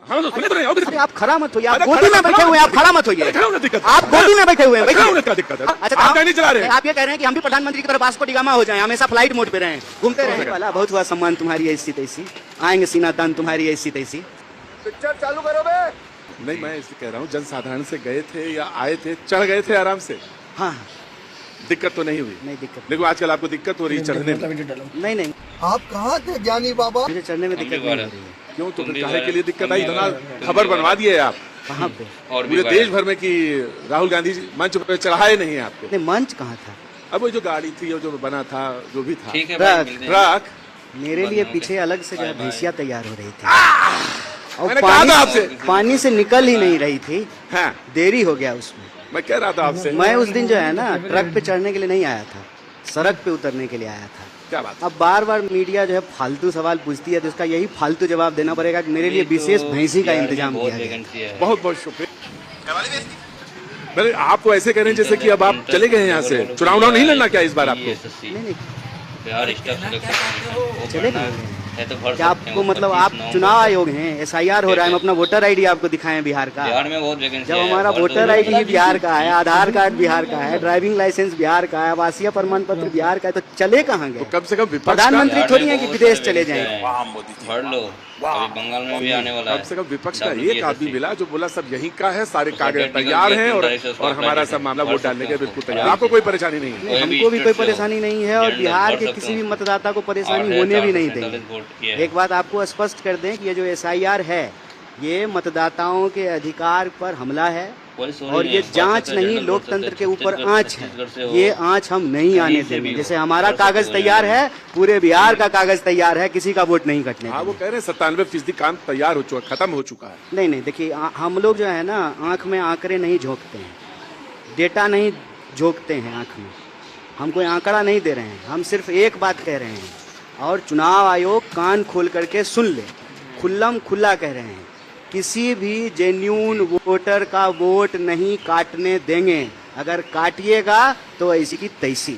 हाँ तो सुने तो नहीं, अरे आप खड़ा मत होइए, आप गोदी में बैठे हुए हैं, आप खड़ा मत होइए, आप गोदी में बैठे हुए हैं, क्या दिक्कत है? अच्छा आप नहीं चला रहे? आप ये कह रहे हैं कि हम भी प्रधानमंत्री की तरह वास्को डिगामा हो जाएं, हमेशा फ्लाइट मोड पे रहें, घूमते रहने वाला। बहुत हुआ सम्मान तुम्हारी ऐसी तैसी, आएंगे सीना तान तुम्हारी ऐसी तैसी। पिक्चर चालू करो बे। नहीं, मैं इसलिए कह रहा हूँ जनसाधारण से गए थे या आए थे, चढ़ गए थे आराम से, हाँ दिक्कत तो नहीं हुई? नहीं दिक्कत, लेकिन आजकल आपको दिक्कत हो रही है चढ़ने में? नहीं नहीं आप कहाँ थे ज्ञानी बाबा? मुझे चढ़ने में दिक्कत नहीं हो रही है। क्यों, तो फिर काहे के लिए दिक्कत आई? इतना खबर बनवा दिए आप कहाँ पे? पूरे देश भर में कि राहुल गांधी जी मंच पे चढ़ाए नहीं है आपको। नहीं मंच कहाँ था? अब वो जो गाड़ी थी, वो जो बना था, जो भी था, ट्रक मेरे लिए पीछे अलग से जो है भैंसिया तैयार हो रही थी और मैंने कहा था आपसे, पानी से निकल ही नहीं रही थी, हाँ देरी हो गया उसमें। मैं कह रहा था आपसे, मैं उस दिन जो है ना ट्रक पे चढ़ने के लिए नहीं आया था, सड़क पे उतरने के लिए आया था। क्या बात? अब बार बार मीडिया जो है फालतू सवाल पूछती है तो इसका यही फालतू जवाब देना पड़ेगा कि मेरे लिए विशेष भैंसी का इंतजाम किया गया। बहुत बहुत शुक्रिया। मेरे आप तो ऐसे कह रहे हैं जैसे कि अब आप चले गए हैं यहाँ से, चुनाव नहीं लड़ना क्या इस बार आपको? नहीं चले गए क्या आपको, मतलब आप चुनाव आयोग हैं, SIR हो रहा है, हम अपना वोटर ID आपको दिखाएं बिहार का। बिहार में बहुत वैकेंसी जब हमारा वोटर ID ही बिहार का है, आधार कार्ड बिहार का है, ड्राइविंग लाइसेंस बिहार का है, आवासीय प्रमाण पत्र बिहार का है, तो चले कहाँ गए? कम से कम प्रधानमंत्री थोड़ी है कि विदेश चले जाएं। भर लो, अभी बंगाल में भी आने वाला है। कम से कम विपक्ष का एक आदमी मिला जो बोला सब यहीं का है, सारे कागज तैयार हैं और हमारा सब मामला वोट डालने के बिल्कुल तैयार। आपको कोई परेशानी नहीं है? हमको भी कोई परेशानी नहीं है और बिहार के किसी भी मतदाता को परेशानी होने भी नहीं देंगे। एक बात आपको स्पष्ट कर दें कि ये जो SIR है ये मतदाताओं के अधिकार पर हमला है और ये जांच नहीं, लोकतंत्र के ऊपर आंच है। ये आंच हम नहीं आने देंगे। जैसे हमारा कागज तैयार है, पूरे बिहार का कागज तैयार है, किसी का वोट नहीं कटने। हाँ, वो कह रहे हैं 97% काम तैयार हो चुका, खत्म हो चुका है। नहीं देखिए, हम लोग जो है ना आंख में आंकड़े नहीं झोंकते हैं, डेटा नहीं झोंकते हैं आंख में, हम कोई आंकड़ा नहीं दे रहे हैं, हम सिर्फ एक बात कह रहे हैं और चुनाव आयोग कान खोल करके सुन ले, खुल्लम खुल्ला कह रहे हैं, किसी भी जेन्यून वोटर का वोट नहीं काटने देंगे। अगर काटिएगा तो ऐसी की तैसी।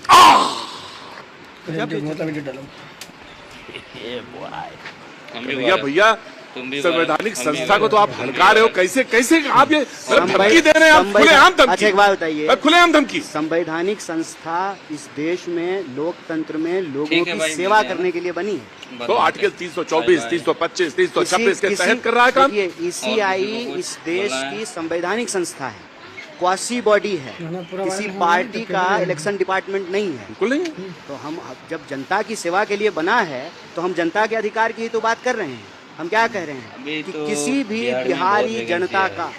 भैया संवैधानिक संस्था को तो आप हल्का रहे हो, कैसे कैसे आप ये धमकी दे रहे हैं? आप खुलेआम धमकी। अच्छा एक बात बताइए, खुलेआम धमकी। संवैधानिक संस्था इस देश में लोकतंत्र में लोगों की सेवा करने के लिए बनी है। तो आर्टिकल 324, 325, 326 के तहत कर रहा है काम। ECI इस देश की संवैधानिक संस्था है, क्वासी बॉडी है, किसी पार्टी का इलेक्शन डिपार्टमेंट नहीं है। बिल्कुल नहीं। तो हम जब जनता की सेवा के लिए बना है तो हम जनता के अधिकार की तो बात कर रहे हैं। हम क्या कह रहे हैं कि किसी भी बिहारी जनता का,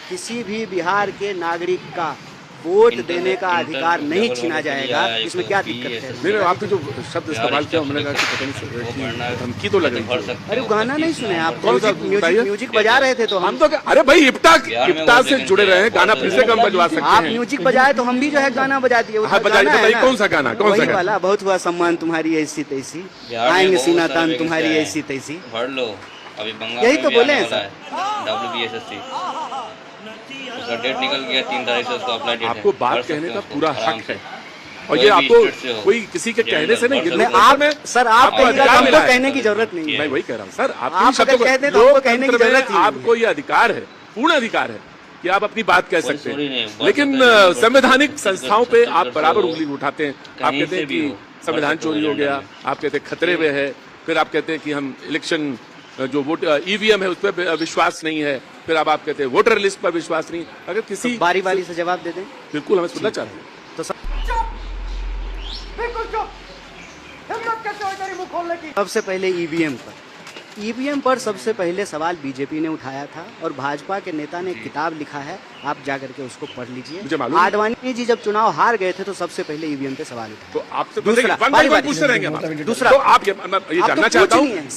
किसी भी बिहार के नागरिक का वोट देने का अधिकार नहीं छीना जाएगा। इसमें क्या दिक्कत है? नहीं, आपने जो शब्द इस्तेमाल किया मैंने कहा कि पता नहीं धमकी तो लग रही है। अरे गाना नहीं सुने आप? कौन सा म्यूजिक बजा रहे थे तो हम तो अरे भाई इफ्ता से जुड़े रहे, गाना फिर से कम बजवा सकते हैं। आप म्यूजिक बजाए तो हम भी जो है गाना बजा दिए। कौन सा गाना? कौन सा वाला? बहुत हुआ सम्मान तुम्हारी ऐसी तैसी, आएंगे सीना तान तुम्हारी ऐसी तैसी। भर लो, अभी बंगाल यही तो बोले हैं सर। WBSSC उसका डेट निकल गया, 3 तारीख से उसको अप्लाई डेट है। आपको बात कहने का पूरा हक है और ये आपको कोई किसी के कहने से नहीं। आप सर आप हमको कहने की जरूरत नहीं है। मैं वही कह रहा हूँ सर, आप अगर कहते हैं तो हमको कहने की जरूरत नहीं है। आपको ये अधिकार है, पूर्ण अधिकार है कि आप अपनी बात कह सकते हैं, लेकिन संवैधानिक संस्थाओं पे आप बराबर उंगली उठाते हैं। आप कहते हैं कि संविधान चोरी हो गया, आप कहते हैं खतरे में है, फिर आप कहते हैं कि हम इलेक्शन जो वोट EVM है उस पर विश्वास नहीं है, फिर अब आप कहते हैं वोटर लिस्ट पर विश्वास नहीं। अगर किसी तो बारी बारी से जवाब दे दें। बिल्कुल, हमें सुनना चाहते हैं तो सबसे पहले EVM पर सबसे पहले सवाल BJP ने उठाया था और भाजपा के नेता ने किताब लिखा है, आप जाकर के उसको पढ़ लीजिए। आडवाणी जी जब चुनाव हार गए थे तो सबसे पहले EVM पे सवाल उठाया। तो आपसे पूछते रहेंगे। दूसरा तो आप ये जानना चाहता हूँ,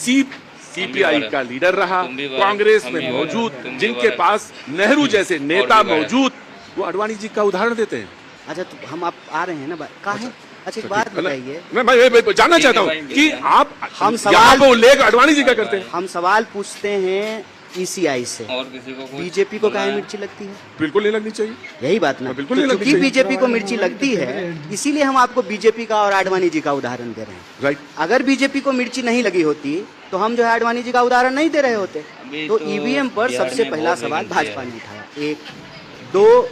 CPI का लीडर रहा, कांग्रेस में मौजूद, जिनके पास नेहरू जैसे नेता मौजूद, वो आडवाणी जी का उदाहरण देते हैं। अच्छा तो हम आप आ रहे हैं ना कहा है। अच्छा एक बात बताइए, मैं जानना चाहता हूँ कि आप हम सवाल को उल्लेख आडवाणी जी का करते हैं। हम सवाल पूछते हैं ECI से, और किसी को BJP को काहे मिर्ची लगती है? बिल्कुल नहीं लगनी चाहिए। यही बात ना, बिल्कुल नहीं लगती। BJP को मिर्ची लगती है इसीलिए हम आपको BJP का और आडवाणी जी का उदाहरण दे रहे हैं। राइट। अगर BJP को मिर्ची नहीं लगी होती तो हम जो है आडवाणी जी का उदाहरण नहीं दे रहे होते। तो ईवीएम पर बिहार सबसे में पहला बहुत सवाल वैकेंसी भाजपा है। ने उठाया। एक, दो,